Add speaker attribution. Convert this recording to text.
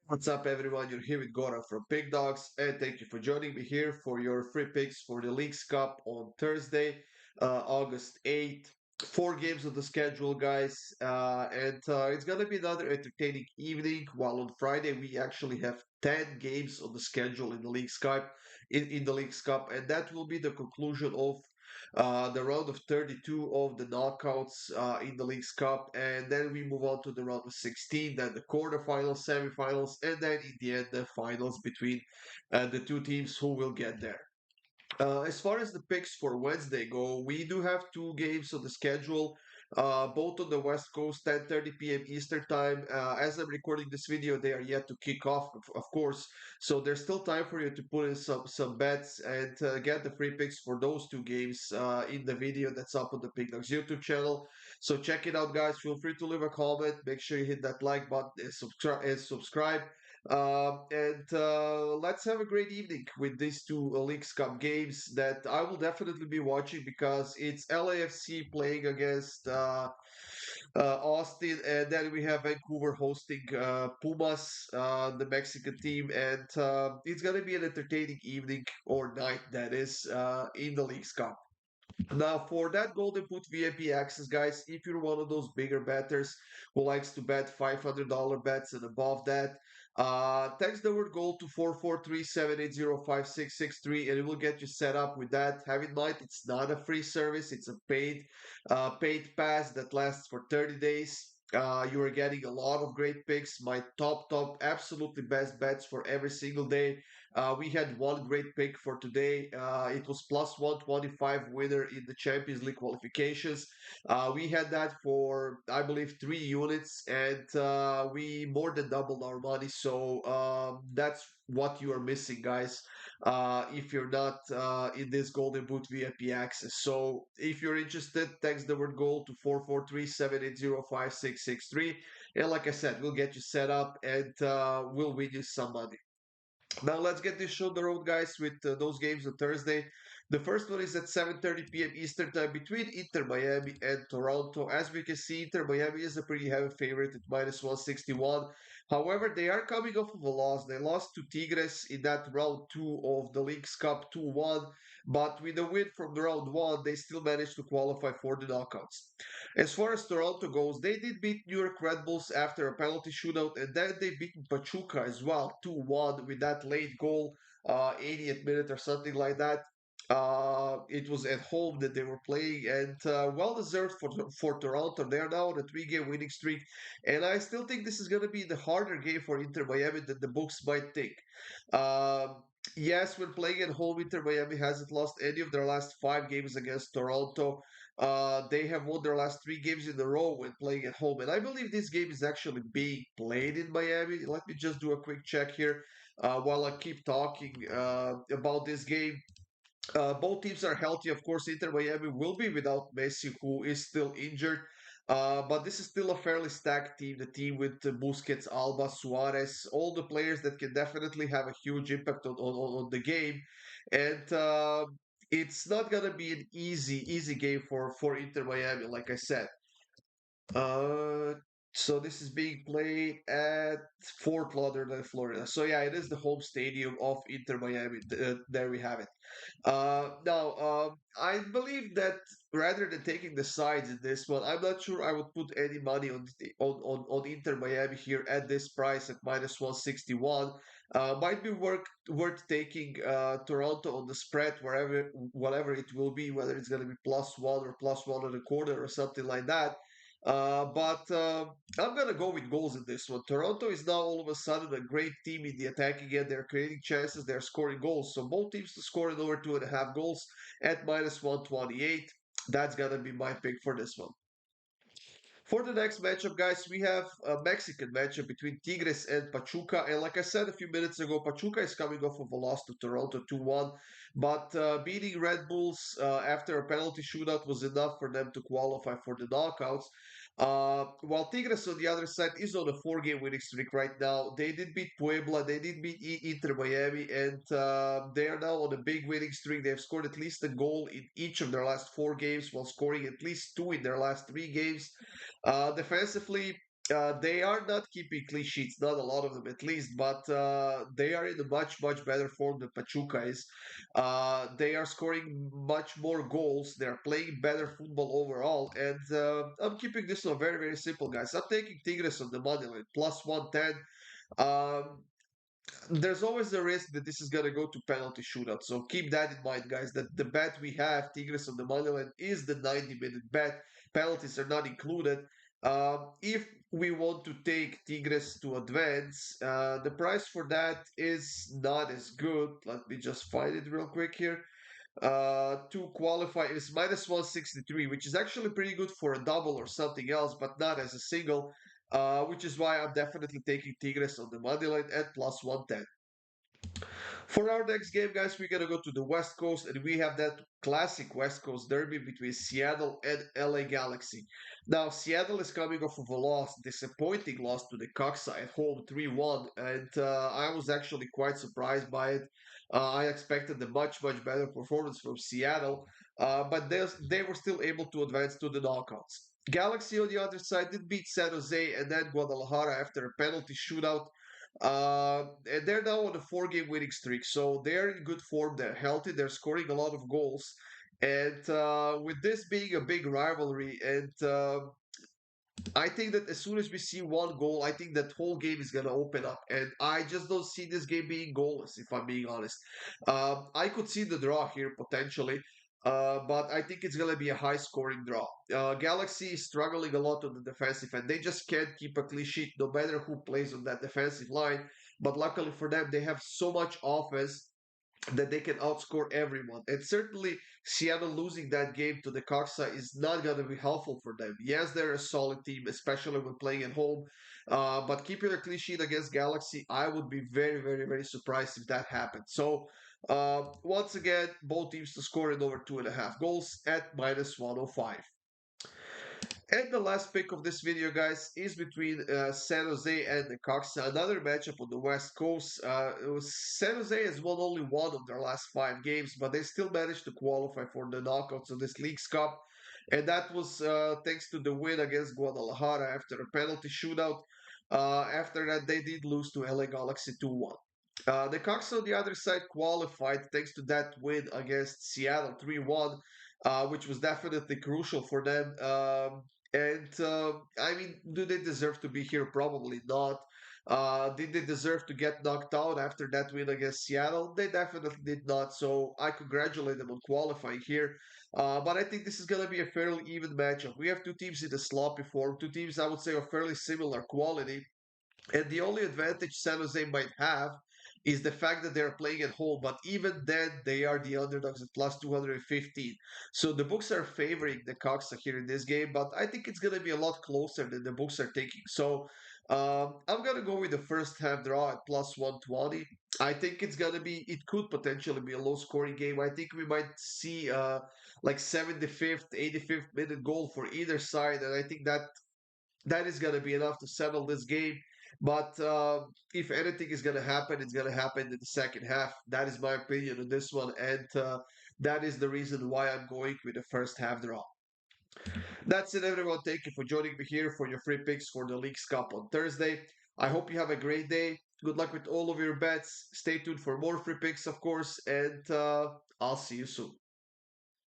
Speaker 1: What's up, everyone? You're here with Goran from Pickdawgz, and thank you for joining me here for your free picks for the Leagues Cup on Thursday, August 8th. Four games on the schedule, guys, and it's gonna be another entertaining evening. While on Friday we actually have 10 games on the schedule in the Leagues Cup, in the Leagues Cup, and that will be the conclusion of the round of 32 of the knockouts in the Leagues Cup, and then we move on to the round of 16, then the quarterfinals, semifinals, and then in the end the finals between the two teams who will get there. As far as the picks for Wednesday go, we do have two games on the schedule, both on the West Coast, 10:30 p.m. Eastern Time. As I'm recording this video, they are yet to kick off, of course, so there's still time for you to put in some bets and get the free picks for those two games in the video that's up on the Pick Dawgz YouTube channel. So check it out, guys. Feel free to leave a comment. Make sure you hit that like button and subscribe. And let's have a great evening with these two Leagues Cup games that I will definitely be watching because it's LAFC playing against Austin, and then we have Vancouver hosting Pumas, the Mexican team, and it's going to be an entertaining evening or night, that is, in the Leagues Cup. Now, for that Golden Boot VIP access, guys, if you're one of those bigger bettors who likes to bet $500 bets and above that, text the word gold to 443-780-5663 and it will get you set up with that. Have in mind, it's not a free service, it's a paid pass that lasts for 30 days. You are getting a lot of great picks, my top, absolutely best bets for every single day. We had one great pick for today. It was plus 125 winner in the Champions League qualifications. We had that for, I believe, 3 units, and we more than doubled our money. So that's what you are missing, guys, if you're not in this Golden Boot VIP access. So if you're interested, text the word gold to 443-780-5663. And like I said, we'll get you set up and we'll win you some money. Now let's get this show on the road, guys, with those games on Thursday. The first one is at 7:30 p.m. Eastern Time between Inter Miami and Toronto. As we can see, Inter Miami is a pretty heavy favorite at minus 161. However, they are coming off of a loss. They lost to Tigres in that round two of the League's Cup 2-1, but with a win from the round one, they still managed to qualify for the knockouts. As far as Toronto goes, they did beat New York Red Bulls after a penalty shootout, and then they beat Pachuca as well, 2-1 with that late goal, 80th minute or something like that. It was at home that they were playing, and well deserved for Toronto. They are now on a three-game winning streak, and I still think this is going to be the harder game for Inter Miami than the books might think. Um, yes, when playing at home, Inter Miami hasn't lost any of their last five games against Toronto. They have won their last three games in a row when playing at home, and I believe this game is actually being played in Miami. Let me just do a quick check here while I keep talking about this game. Both teams are healthy. Of course, Inter Miami will be without Messi, who is still injured. But this is still a fairly stacked team. The team with Busquets, Alba, Suarez, all the players that can definitely have a huge impact on the game. And it's not gonna be an easy game for Inter Miami, like I said. Uh, so this is being played at Fort Lauderdale, Florida. So yeah, it is the home stadium of Inter Miami. There we have it. Now, I believe that rather than taking the sides in this one, I'm not sure I would put any money on Inter Miami here at this price at minus 161. Might be worth taking Toronto on the spread wherever whatever it will be, whether it's going to be plus one or plus one and a quarter or something like that. But I'm gonna go with goals in this one. Toronto is now all of a sudden a great team in the attacking end. They're creating chances, they're scoring goals. So both teams to score in over 2.5 goals at minus 128. That's gonna be my pick for this one. For the next matchup, guys, we have a Mexican matchup between Tigres and Pachuca. And like I said a few minutes ago, Pachuca is coming off of a loss to Toronto 2-1. But beating Red Bulls after a penalty shootout was enough for them to qualify for the knockouts. While Tigres on the other side is on a four-game winning streak right now. They did beat Puebla, they did beat Inter Miami, and they are now on a big winning streak. They've scored at least a goal in each of their last four games, while scoring at least two in their last three games. Defensively, They are not keeping clean sheets, not a lot of them at least, but they are in a much, much better form than Pachuca is. They are scoring much more goals. They're playing better football overall. And I'm keeping this one very, very simple, guys. I'm taking Tigres on the money line, plus 110. Um, there's always the risk that this is going to go to penalty shootout. So keep that in mind, guys, that the bet we have, Tigres on the money line, is the 90-minute bet. Penalties are not included. If we want to take Tigres to advance, the price for that is not as good. Let me just find it real quick here. To qualify is minus 163, which is actually pretty good for a double or something else, but not as a single, which is why I'm definitely taking Tigres on the money line at plus 110. For our next game, guys, we're gonna go to the West Coast, and we have that classic West Coast derby between Seattle and LA Galaxy. Now, Seattle is coming off of a loss, disappointing loss to the Coxa at home 3-1, and I was actually quite surprised by it. I expected a much, much better performance from Seattle, but they were still able to advance to the knockouts. Galaxy on the other side did beat San Jose and then Guadalajara after a penalty shootout. And they're now on a four-game winning streak, so they're in good form. They're healthy. They're scoring a lot of goals, and with this being a big rivalry, and I think that as soon as we see one goal, I think that whole game is gonna open up, and I just don't see this game being goalless. If I'm being honest, I could see the draw here potentially, but I think it's gonna be a high-scoring draw. Galaxy is struggling a lot on the defensive end. They just can't keep a clean sheet, no matter who plays on that defensive line. But luckily for them, they have so much offense that they can outscore everyone. And certainly, Seattle losing that game to the Coxa is not going to be helpful for them. Yes, they're a solid team, especially when playing at home. But keeping a clean sheet against Galaxy, I would be very, very, very surprised if that happened. So, once again, both teams to score in over 2.5 goals at minus 105. And the last pick of this video, guys, is between San Jose and the Cox. Another matchup on the West Coast. San Jose has won only one of their last 5 games, but they still managed to qualify for the knockouts of this League's Cup. And that was thanks to the win against Guadalajara after a penalty shootout. After that, they did lose to LA Galaxy 2-1. The Cox on the other side qualified thanks to that win against Seattle 3-1, which was definitely crucial for them. And I mean, do they deserve to be here? Probably not. Did they deserve to get knocked out after that win against Seattle? They definitely did not. So I congratulate them on qualifying here. But I think this is going to be a fairly even matchup. We have two teams in the sloppy form, two teams I would say of fairly similar quality. And the only advantage San Jose might have is the fact that they're playing at home, but even then, they are the underdogs at plus 215. So the books are favoring the Coxa here in this game, but I think it's going to be a lot closer than the books are taking. So I'm going to go with the first half draw at plus 120. I think it's going to be, it could potentially be a low scoring game. I think we might see like 75th, 85th minute goal for either side. And I think that is going to be enough to settle this game. But if anything is going to happen, it's going to happen in the second half. That is my opinion on this one. And that is the reason why I'm going with the first half draw. That's it, everyone. Thank you for joining me here for your free picks for the League's Cup on Thursday. I hope you have a great day. Good luck with all of your bets. Stay tuned for more free picks, of course. And I'll see you soon.